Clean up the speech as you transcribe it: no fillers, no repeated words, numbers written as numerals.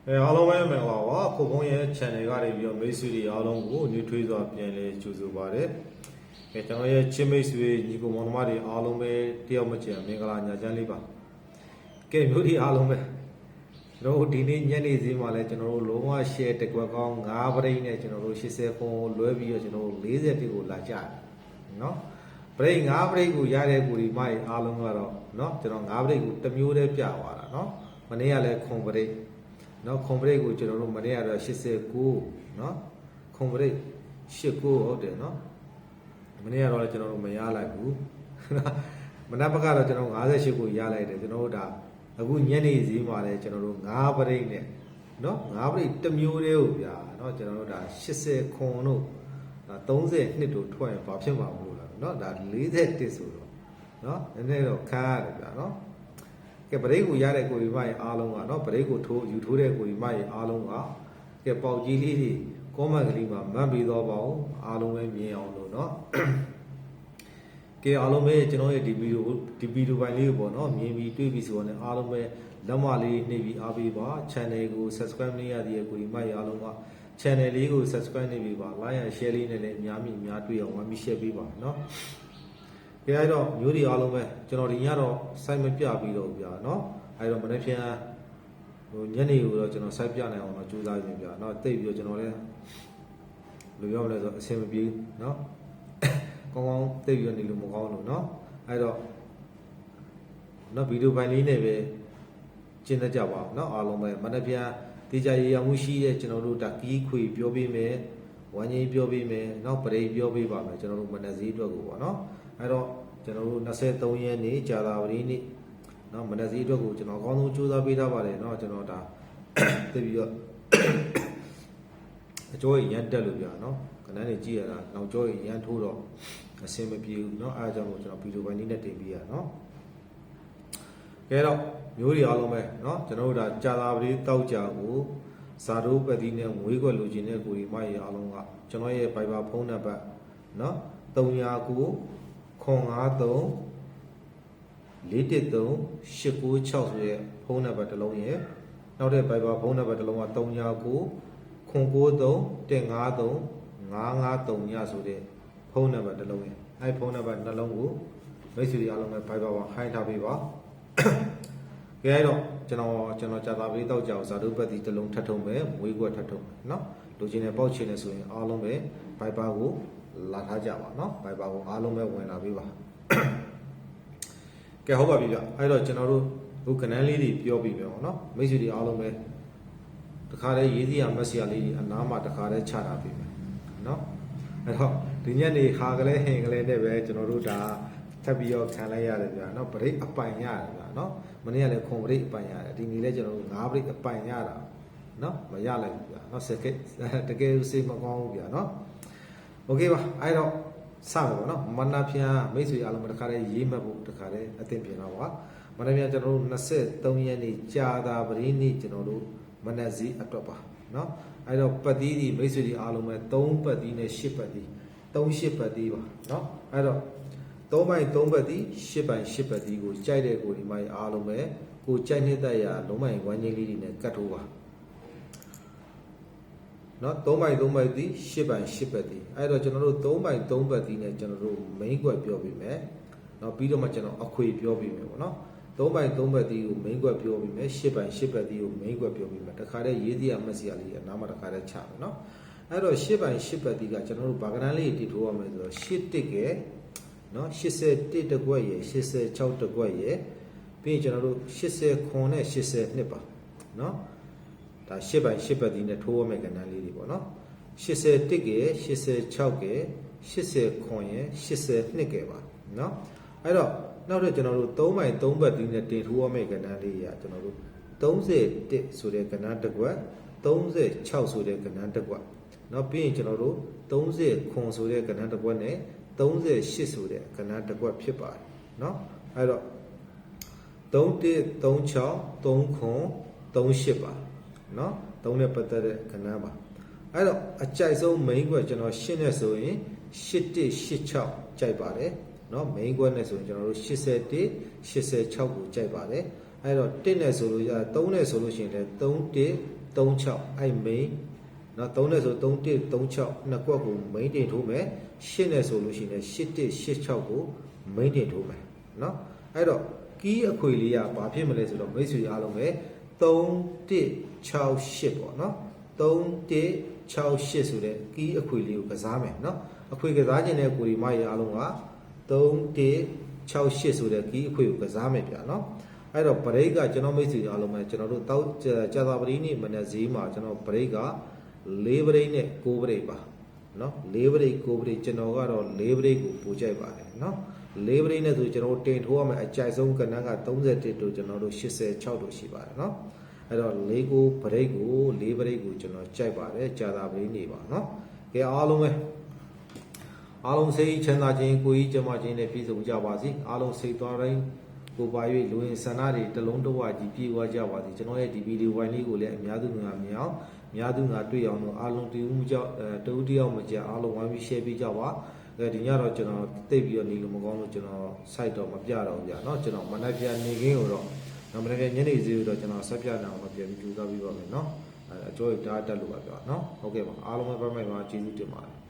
အားလုံးပဲမင်္ဂလာပါခုကုန်းရဲ့ channel ကနေပြီးတော့မိတ်ဆွေတွေအားလုံးကိုနှွေးထွေးစွာပြန်လည်ကြိုဆိုပါရစေ။ကျွန်တော်ရဲ့ချစ်မိတ်ဆွေညီကိုမောင်နှမတွေအားလုံးပဲတယောက်မကျန်မင်္ဂလာညချမ်းလေးပါ။ကဲမျိုးတွေအားလုံးပဲကျွန်တော်ဒီနေ့ညနေစီမှာလဲကျွန်တော်တို့လုံးဝ share တကွက်ကောင်း9ပရိတ်နဲ့ကျွန်တော်တို့80ဖုန်းလွှဲပြီးတော့ကျွန်တော်တို့40တိကိုလာကြတယ်နော်။ပရိတ်9ပရိတ်ကိုရတဲ့ကိုဒီမကြီးအားလုံးကတော့နော်ကျွန်တော်9ပရိတ်ကိုတစ်မျိုးတည်းပြသွားတာနော်။မနေ့ကလည်းခွန်ပရိတ်နော်ခွန်ပရိတ်ကိုကျွန်တော်တို့မနေ့ကတော့89နော်ခွန်ပရိတ်89ဟုတ်တယ်နော်မနေ့ကတော့ကျွန်တော်တို့မရလိုက်ဘူးမနက်ဘက်ကတော့ကျွန်တော်58ကိုရလိုက်တယ်ကျွန်တော်တို့ဒါအခုညနေစီးမှာလဲကျွန်တော်တို့9ပရိတ်နဲ့နော်9ပရိတ်တစ်မျိုးတည်းကိုဗျာနော်ကျွန်တော်တို့ဒါ80ခွန်တို့ဒါ30နှစ်တို့ထွက်ရင်ဘာဖြစ်မှာမလို့လားနော်ဒါ41ဆိုတော့နော်နည်းနည်းတော့ခါရတယ်ဗျာနော်ကဲပရိတ်ကိုရတဲ့ကိုကြီးမကြီးအားလုံးကနော်ပရိတ်ကိုယူထိုးတဲ့ကိုကြီးမကြီးအားလုံးကကဲပေါက်ကြီးလေးတွေကောမန့်ကလေးမှာမှတ်ပြီးတော့ပါအောင်အားလုံးပဲမြင်အောင်လို့နော်ကဲအားလုံးပဲကျွန်တော်ရဲ့ဒီဗီဒီယိုပိုင်းလေးကိုပေါ့နော်မြင်ပြီးတွေ့ပြီးဆိုတော့အားလုံးပဲလက်မလေးနှိပ်ပြီးအားပေးပါ channel ကို subscribe လုပ်ရတဲ့ကိုကြီးမကြီးအားလုံးက channel လေးကို subscribe နေပြီးပါ like and share လေးနဲ့လည်းအများကြီးအများတွေ့အောင်ဝမ်းပြီး share ပေးပါနော်ကဲအဲ့တော့မျိုးတွေအားလုံးပဲကျွန်တော်ဒီညတော့ site မပြပြီးတော့ဗျာနော်အဲ့တော့မနေ့ပြန်ညနေကိုတော့ကျွန်တော် site ပြနိုင်အောင်တော့ကြိုးစားပြင်ဗျာနော်တိတ်ပြီးတော့ကျွန်တော်လည်းလိုပြောမလဲဆိုအဆင်မပြေနော်ကောင်းကောင်းတိတ်ပြီးတော့နေလို့မကောင်းလို့နော်အဲ့တော့နော်ဗီဒီယိုပိုင်းလေးနဲ့ပဲကျင်းတတ်ကြပါအောင်နော်အားလုံးပဲမနေ့ပြန်တေချာရေရမှုရှိတဲ့ကျွန်တော်တို့ဒါကီးခွေပြောပေးမယ်ဝမ်းကြီးပြောပေးမယ်နောက်ပရိတ်ပြောပေးပါမယ်ကျွန်တော်တို့မနက်စည်းအတွက်ကိုပေါ့နော်အဲ့တော့ကျွန်တော်တို့23ရက်နေ့ကြာသာပတိနေ့နော်မနက်စည်းအတွက်ကိုကျွန်တော်အကောင်းဆုံးကြိုးစားပေးထားပါတယ်နော်ကျွန်တော်ဒါသိပြီးတော့အကျော်ရန်တက်လို့ပြနော်ခဏနေကြည့်ရတာနောက်ကျော်ရန်ထိုးတော့အဆင်မပြေဘူးနော်အားကြောင့်ကျွန်တော်ဗီဒီယိုပိုင်းလေးနဲ့တင်ပေးရနော်ကဲတော့မျိုးတွေအားလုံးပဲနော်ကျွန်တော်တို့ဒါကြာသာပတိတောက်ကြကိုဇာတိုးပတိနဲ့ငွေခွက်လိုချင်တဲ့ကိုကြီးမကြီးအားလုံးကကျွန်တော်ရဲ့ Viber ဖုန်းနံပါတ်နော်309 953 413 896ဆိုတဲ့ဖုန်းနံပါတ်တစ်လုံးရဲ့နောက်တဲ့ Viber ဖုန်းနံပါတ်တစ်လုံးက309 993 153 553ညဆိုတဲ့ဖုန်းနံပါတ်တစ်လုံးရဲ့အဲ့ဖုန်းနံပါတ်နှလုံးကိုမိတ်ဆွေတွေအားလုံးပဲ Viber မှာဟိုင်းထားပေးပါကဲအဲ့တော့ကျွန်တော်ကြာသာပေးတော့ကြောက်ဇာတုပတ်တီတစ်လုံးထပ်ထုံမယ်မွေးခွက်ထပ်ထုံမယ်နော်လူချင်းနဲ့ပေါက်ချင်နေဆိုရင်အားလုံးပဲ Viber ကိုလာထားကြပါနော် Viber ကိုအားလုံးပဲဝင်လာပေးပါကဲဟုတ်ပါပြီဗျအဲ့တော့ကျွန်တော်တို့ဟိုကနန်းလေးတွေပြောပြီးပြောနော်မိတ်ဆွေတွေအားလုံးပဲတခါတည်းရေးစရာမက်ဆီယာလေးတွေအနားမှာတခါတည်းချတာပြီးမယ်နော်အဲ့တော့ဒီညနေဟာကလေးဟင်ကလေးနဲ့ပဲကျွန်တော်တို့ဒါထပ်ပြီးတော့ခံလိုက်ရတယ်ဗျာနော်ပရိတ်အပိုင်ရတယ်ဗျာနော်မနေ့ကလည်းခွန်ပရိတ်အပိုင်ရတယ်ဒီနေ့လည်းကျွန်တော်တို့9ပရိတ်အပိုင်ရတာနော်မရလိုက်ဘူးဗျာနော်စကက်တကယ်စိတ်မကောင်းဘူးဗျာနော်โอเคပါအဲ့တော့စမယ်ပေါ့နော်မနက်ဖြန်မိတ်ဆွေအားလုံးတခါတည်းရေးမှတ်ဖို့တခါတည်းအသင့်ပြင်တော့ပါမနက်ဖြန်ကျွန်တော်တို့23ရက်နေ့ကြာသာပတိနေ့ကျွန်တော်တို့မနက်စီအတွက်ပါနော်အဲ့တော့ပတ်သီးဒီမိတ်ဆွေတွေအားလုံးပဲ3ပတ်သီးနဲ့8ပတ်သီး38ပတ်သီးပါနော်အဲ့တော့3ပိုင်း3ပတ်သီး8ပိုင်း8ပတ်သီးကိုကြိုက်တဲ့ကိုဒီမိုင်းအားလုံးပဲကိုကြိုက်နေတဲ့ရလုံးမိုင်းဝမ်းကြီးလေးတွေနဲ့ကတ်ထိုးပါနော်3ပိုင်း3ပတ်သီး8ပိုင်း8ပတ်သီးအဲ့တော့ကျွန်တော်တို့3ပိုင်း3ပတ်သီးနဲ့ကျွန်တော်တို့ main ကွက်ပြောပြီးမယ်နော်ပြီးတော့မှကျွန်တော်အခွေပြောပြီးမယ်ပေါ့နော်3ပိုင်း3ပတ်သီးကို main ကွက်ပြောပြီးမယ်8ပိုင်း8ပတ်သီးကို main ကွက်ပြောပြီးမယ်တခါတည်းရေးစရာမက်ဆီယာလေးအနားမှာတခါတည်းချမယ်နော်အဲ့တော့8ပိုင်း8ပတ်သီးကကျွန်တော်တို့ဘာကနန်းလေးတီထိုးရမယ်ဆိုတော့8တစ်ကဲနော်81တကွက်ရယ်86တကွက်ရယ်ပြီးရင်ကျွန်တော်တို့80ခွန်နဲ့82ပါနော်ဒါ8ပိုင်း8ပတ်သီးနဲ့ထိုးရမယ်ကဏ္ဍလေးတွေပေါ့နော်81ကဲ86ကဲ80ခွန်ရယ်82ကဲပါနော်အဲ့တော့နောက်တော့ကျွန်တော်တို့3ပိုင်း3ပတ်သီးနဲ့တင်ထိုးရမယ်ကဏ္ဍလေးရကျွန်တော်တို့31ဆိုတဲ့ကဏ္ဍတစ်ကွက်36ဆိုတဲ့ကဏ္ဍတစ်ကွက်နော်ပြီးရင်ကျွန်တော်တို့30ခွန်ဆိုတဲ့ကဏ္ဍတစ်ကွက်နဲ့38ဆိုတဲ့ကဏ္ဍတစ်ကွက်ဖြစ်ပါတယ်เนาะအဲ့တော့31 36 3ခွန်38ပါเนาะ3နဲ့ပတ်သက်တဲ့ကဏ္ဍပါအဲ့တော့အကြိုက်ဆုံး main ကွက်ကျွန်တော်ရှင်းနေဆိုရင်81 86ကြိုက်ပါတယ်เนาะ main ကွက်နဲ့ဆိုရင်ကျွန်တော်တို့81 86ကိုကြိုက်ပါတယ်အဲ့တော့1နဲ့ဆိုလို့3နဲ့ဆိုလို့ရှိရင်လည်း31 36အဲ့ main နော်3နဲ့ဆို3136နှစ်ကွက်ကို main တင်ထိုးမယ်8နဲ့ဆိုလို့ရှိရင်8186ကို main တင်ထိုးမယ်နော်အဲ့တော့ key အခွေလေးကဘာဖြစ်မလဲဆိုတော့မိတ်ဆွေအားလုံးပဲ3168ပေါ့နော်3168ဆိုတဲ့ key အခွေလေးကိုကစားမယ်နော်အခွေကစားခြင်းတဲ့ကိုဒီမရအားလုံးက3168ဆိုတဲ့ key အခွေကိုကစားမယ်ဗျာနော်အဲ့တော့ break ကကျွန်တော်မိတ်ဆွေအားလုံးပဲကျွန်တော်တို့တောက်ကြာသာပတိနေ့မနေ့ဈေးမှာကျွန်တော် break က4 break နဲ့9 break ပါနော်4 break 9 break ကျွန်တော်ကတော့4 break ကိုပို့ကြိုက်ပါတယ်နော်4 break နဲ့ဆိုကျွန်တော်တင်ထိုးရမယ်အကြိုက်ဆုံးကဏ္ဍက31တို့ကျွန်တော်တို့86တို့ရှိပါတယ်နော်အဲ့တော့4 break ကို4 break ကိုကျွန်တော်ကြိုက်ပါတယ်ကြာသာပတိနေ့ပါနော်ကဲအားလုံးပဲအားလုံးစိတ်ချမ်းသာခြင်းကိုယ်ကြီးကျန်းမာခြင်းနဲ့ပြည့်စုံကြပါစေအားလုံးစိတ်သွားတိုင်းကိုပါ၍လူဝင်ဆန္ဒတွေတလုံးတစ်ဝကြီးပြေဝကြပါစေကျွန်တော်ရဲ့ဒီဗီဒီယိုဝိုင်းလေးကိုလည်းအများသူငါမြင်အောင်အများသူငါတွေ့အောင်လို့အားလုံးတူဦးကြောက်တူဦးတယောက်မကြအားလုံးဝိုင်းပြီး share ပေးကြပါဒီညတော့ကျွန်တော်တိတ်ပြီးတော့နေလို့မကောင်းလို့ကျွန်တော် site တော့မပြတော့ဘူးကြာเนาะကျွန်တော်မနက်ဖြန်နေခင်းကိုတော့မနက်ဖြန်ညနေစီကိုတော့ကျွန်တော်ဆက်ပြနေအောင်ပြန်ပြီးကြိုးစားပြီးပါမယ်เนาะအကျိုးတားတက်လို့ပါပြောเนาะဟုတ်ကဲ့ပါအားလုံးပဲပြမိုက်ပါကျေးဇူးတင်ပါတယ်